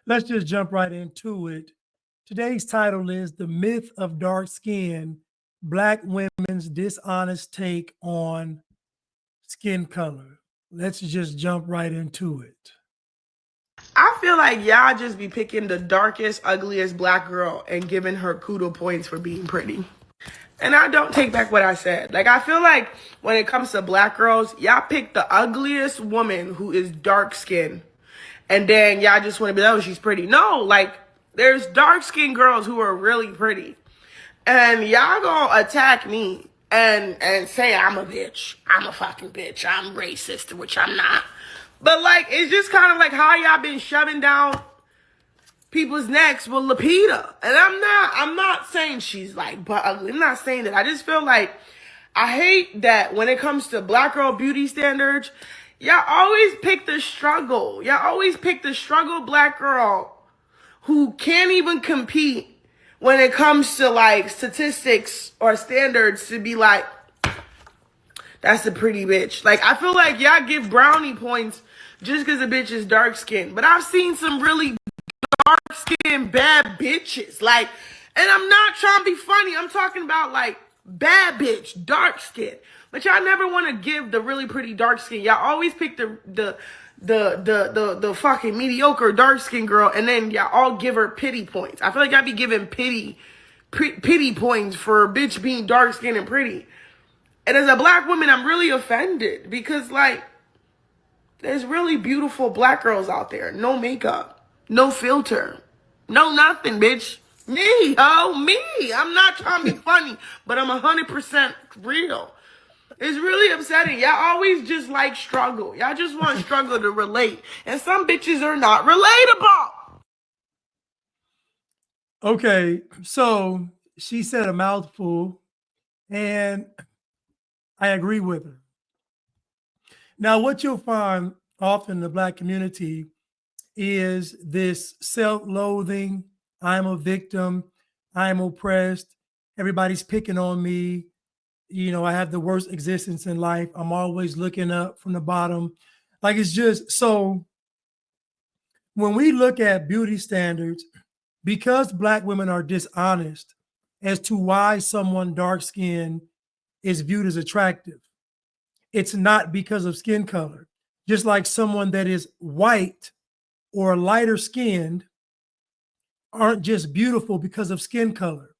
Let's just jump right into it. Today's title is The Myth of Dark Skin, Black Women's Dishonest Take on Skin Color. Let's just jump right into it. I feel like y'all just be picking the darkest, ugliest black girl and giving her kudo points for being pretty. And I don't take back what I said. Like, I feel like when it comes to black girls, y'all pick the ugliest woman who is dark skinned. And then y'all just want to be like, oh, she's pretty. No, like, there's dark skinned girls who are really pretty. And y'all gonna attack me and say I'm a bitch. I'm a fucking bitch. I'm racist, which I'm not. But like, it's just kind of like how y'all been shoving down people's necks with Lupita. And I'm not saying she's like but ugly. I'm not saying that. I just feel like I hate that when it comes to black girl beauty standards, y'all always pick the struggle. Y'all always pick the struggle black girl who can't even compete when it comes to like statistics or standards to be like, that's a pretty bitch. Like, I feel like y'all give brownie points just because a bitch is dark skinned. But I've seen some really dark skinned bad bitches. Like, and I'm not trying to be funny. I'm talking about like bad bitch, dark skin. But y'all never want to give the really pretty dark skin. Y'all always pick the fucking mediocre dark skin girl, and then y'all all give her pity points. I feel like y'all be giving pity points for a bitch being dark skinned and pretty. And as a black woman, I'm really offended because like there's really beautiful black girls out there. No makeup, no filter, no nothing, bitch. Me, oh me. I'm not trying to be funny, but I'm 100% real. It's really upsetting. Y'all always just like struggle. Y'all just want struggle to relate. And some bitches are not relatable. Okay, so she said a mouthful, and I agree with her. Now, what you'll find often in the Black community is this self loathing. I'm a victim. I'm oppressed. Everybody's picking on me. You know, I have the worst existence in life. I'm always looking up from the bottom. Like, it's just so when we look at beauty standards, because Black women are dishonest as to why someone dark skinned is viewed as attractive, it's not because of skin color. Just like someone that is white or lighter skinned aren't just beautiful because of skin color.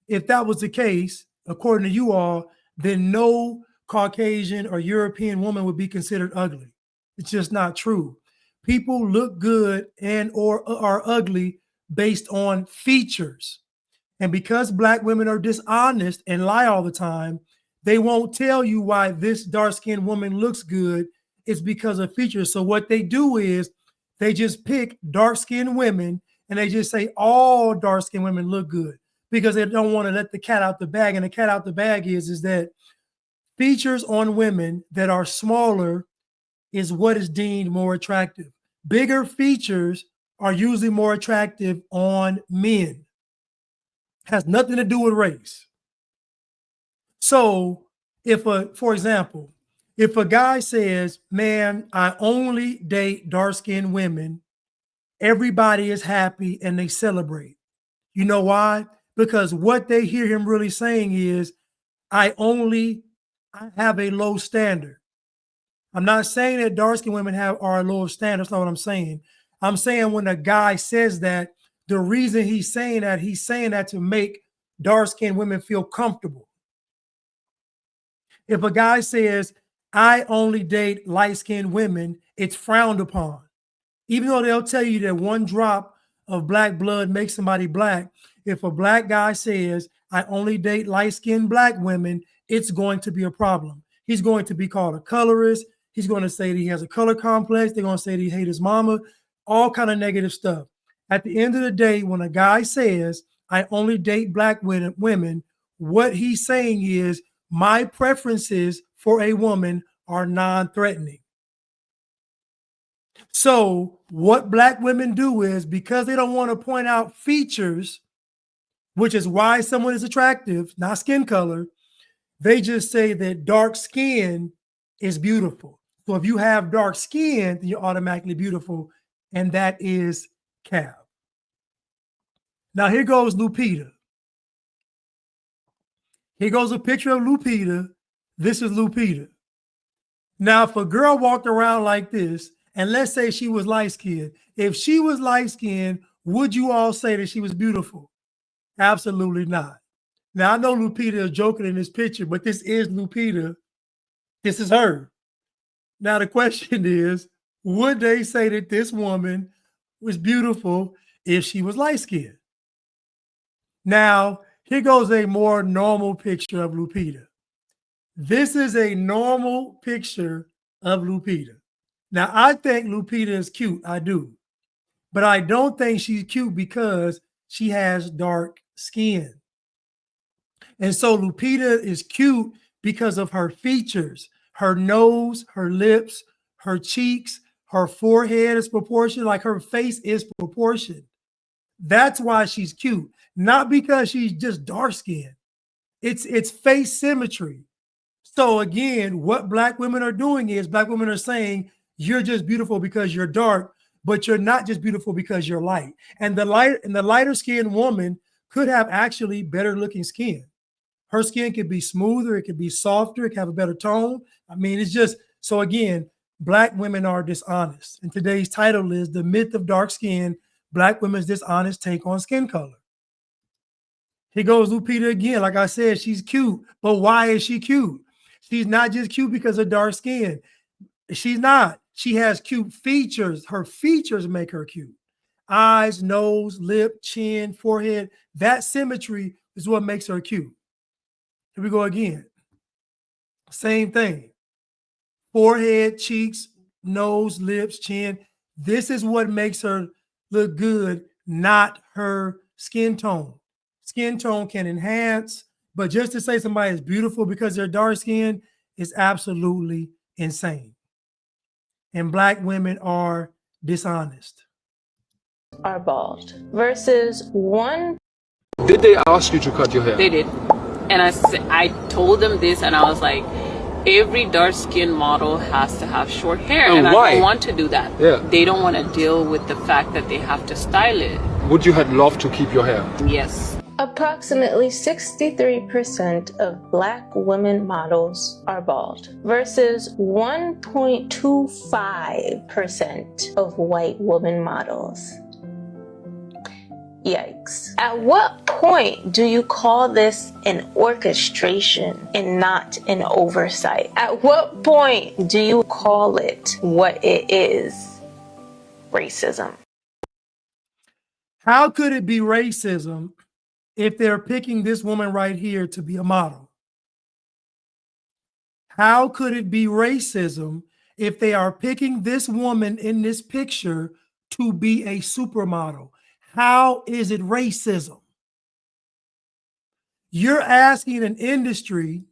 If that was the case, according to you all, then no Caucasian or European woman would be considered ugly. It's just not true. People look good and or are ugly based on features. And because Black women are dishonest and lie all the time, they won't tell you why this dark-skinned woman looks good. It's because of features. So what they do is they just pick dark-skinned women and they just say all dark-skinned women look good because they don't want to let the cat out the bag. And the cat out the bag is that features on women that are smaller is what is deemed more attractive. Bigger features are usually more attractive on men. Has nothing to do with race. So for example, if a guy says, man, I only date dark-skinned women, everybody is happy and they celebrate. You know why? Because what they hear him really saying is, I have a low standard. I'm not saying that dark-skinned women are a lower standard. That's not what I'm saying. I'm saying when a guy says that, the reason he's saying that to make dark-skinned women feel comfortable. If a guy says, I only date light-skinned women, it's frowned upon. Even though they'll tell you that one drop of black blood makes somebody black, if a black guy says, I only date light-skinned black women, it's going to be a problem. He's going to be called a colorist. He's going to say that he has a color complex. They're going to say that he hates his mama, all kind of negative stuff. At the end of the day, when a guy says, I only date black women, what he's saying is, my preferences for a woman are non-threatening. So what black women do is, because they don't want to point out features, which is why someone is attractive, not skin color, they just say that dark skin is beautiful. So if you have dark skin, then you're automatically beautiful. And that is cap. Now here goes Lupita. Here goes a picture of Lupita. This is Lupita. Now, if a girl walked around like this, and let's say she was light-skinned, if she was light-skinned, would you all say that she was beautiful? Absolutely not. Now, I know Lupita is joking in this picture, but this is Lupita. This is her. Now, the question is, would they say that this woman was beautiful if she was light-skinned? Now, here goes a more normal picture of Lupita. This is a normal picture of Lupita. Now, I think Lupita is cute. I do. But I don't think she's cute because she has dark skin. And so Lupita is cute because of her features, her nose, her lips, her cheeks, her forehead is proportioned, like her face is proportioned. That's why she's cute, not because she's just dark skinned. It's face symmetry. So again, what Black women are doing is Black women are saying you're just beautiful because you're dark, but you're not just beautiful because you're light. And the lighter skinned woman could have actually better looking skin. Her skin could be smoother, it could be softer, it could have a better tone. I mean, it's just so again, Black women are dishonest. And today's title is The Myth of Dark Skin, Black Women's Dishonest Take on Skin Color. Here goes Lupita again. Like I said, she's cute, but why is she cute? She's not just cute because of dark skin. She's not. She has cute features. Her features make her cute. Eyes, nose, lip, chin, forehead. That symmetry is what makes her cute. Here we go again. Same thing. Forehead, cheeks, nose, lips, chin. This is what makes her look good, not her skin tone. Skin tone can enhance, but just to say somebody is beautiful because they're dark skinned is absolutely insane. And Black women are dishonest. Are bald versus one. Did they ask you to cut your hair? They did. And I told them this, and I was like, every dark skinned model has to have short hair. And why? I don't want to do that. Yeah. They don't want to deal with the fact that they have to style it. Would you have loved to keep your hair? Yes. Approximately 63% of Black women models are bald versus 1.25% of white woman models. Yikes. At what point do you call this an orchestration and not an oversight? At what point do you call it what it is? Racism. How could it be racism if they're picking this woman right here to be a model? How could it be racism if they are picking this woman in this picture to be a supermodel? How is it racism? You're asking an industry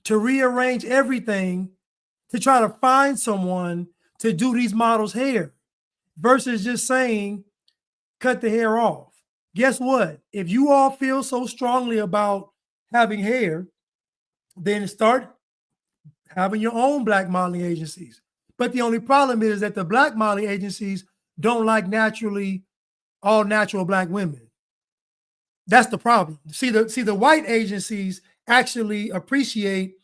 to rearrange everything to try to find someone to do these models' hair versus just saying, cut the hair off. Guess what? If you all feel so strongly about having hair, then start having your own Black modeling agencies. But the only problem is that the Black modeling agencies don't like all natural Black women. That's the problem. See the white agencies actually appreciate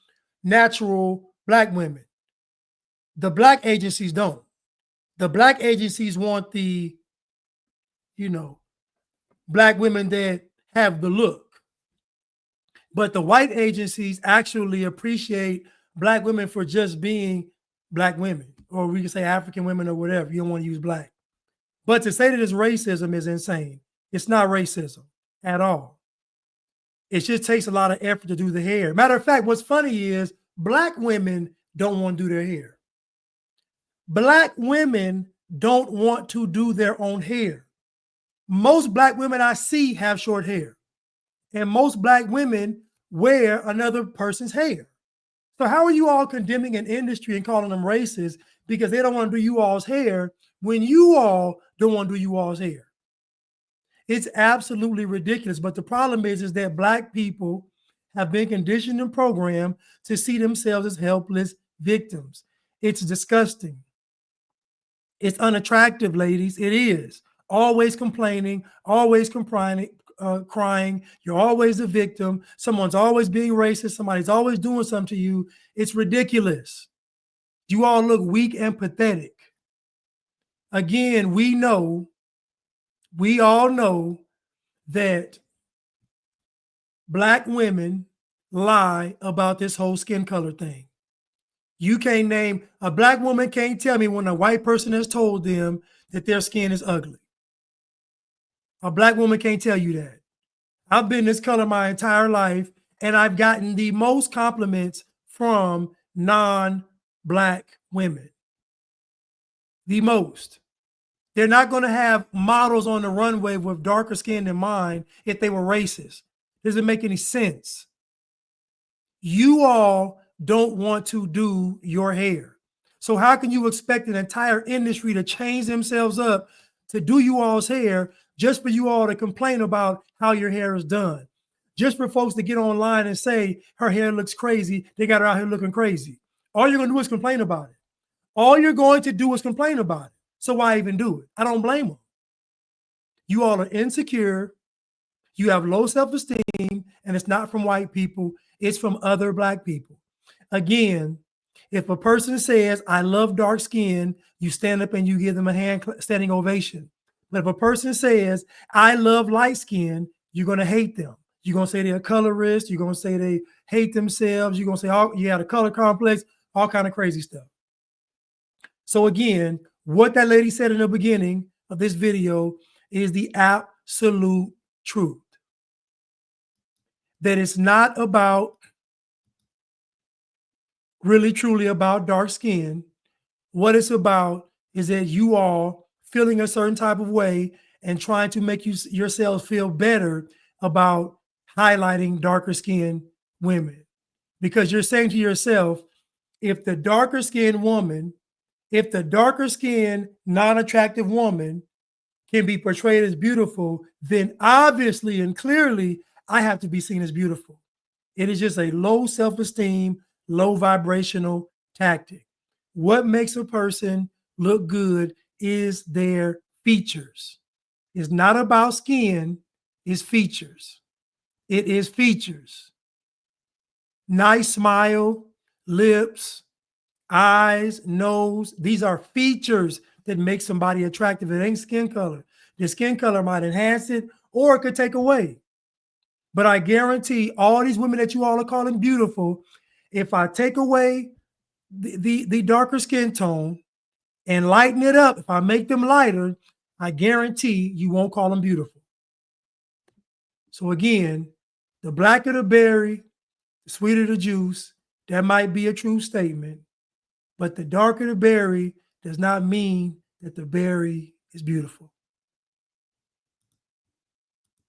natural Black women. The Black agencies don't. The Black agencies want the, Black women that have the look. But the white agencies actually appreciate Black women for just being Black women, or we can say African women or whatever. You don't want to use Black. But to say that it's racism is insane. It's not racism at all. It just takes a lot of effort to do the hair. Matter of fact, what's funny is Black women don't want to do their hair. Black women don't want to do their own hair. Most Black women I see have short hair, and most Black women wear another person's hair. So how are you all condemning an industry and calling them racist because they don't want to do you all's hair when you all don't want to do you all's hair? It's absolutely ridiculous. But the problem is that Black people have been conditioned and programmed to see themselves as helpless victims. It's disgusting. It's unattractive, ladies. It is. always complaining, always crying. You're always the victim. Someone's always being racist. Somebody's always doing something to you. It's ridiculous. You all look weak and pathetic. Again, we all know that Black women lie about this whole skin color thing. You can't name, a Black woman can't tell me when a white person has told them that their skin is ugly. A Black woman can't tell you that. I've been this color my entire life, and I've gotten the most compliments from non-Black women. The most. They're not going to have models on the runway with darker skin than mine if they were racist. Doesn't make any sense. You all don't want to do your hair. So how can you expect an entire industry to change themselves up to do you all's hair just for you all to complain about how your hair is done? Just for folks to get online and say her hair looks crazy, they got her out here looking crazy. All you're going to do is complain about it. All you're going to do is complain about it. So why even do it? I don't blame them. You all are insecure. You have low self-esteem, and it's not from white people. It's from other Black people. Again, if a person says, I love dark skin, you stand up and you give them a standing ovation. But if a person says, I love light skin, you're going to hate them. You're going to say they're colorist. You're going to say they hate themselves. You're going to say, oh, you had a color complex, all kind of crazy stuff. So again, what that lady said in the beginning of this video is the absolute truth. That it's not about, really truly about dark skin. What it's about is that you all feeling a certain type of way and trying to make yourselves feel better about highlighting darker skinned women. Because you're saying to yourself, if the darker skinned woman, if the darker skinned non-attractive woman can be portrayed as beautiful, then obviously and clearly I have to be seen as beautiful. It is just a low self-esteem, low vibrational tactic. What makes a person look good is their features. It's not about skin, it's features. It is features. Nice smile, lips, eyes, nose. These are features that make somebody attractive. It ain't skin color. The skin color might enhance it or it could take away. But I guarantee all these women that you all are calling beautiful, if I take away the darker skin tone and lighten it up, if I make them lighter, I guarantee you won't call them beautiful. So again, the blacker the berry, the sweeter the juice. That might be a true statement, but the darker the berry does not mean that the berry is beautiful.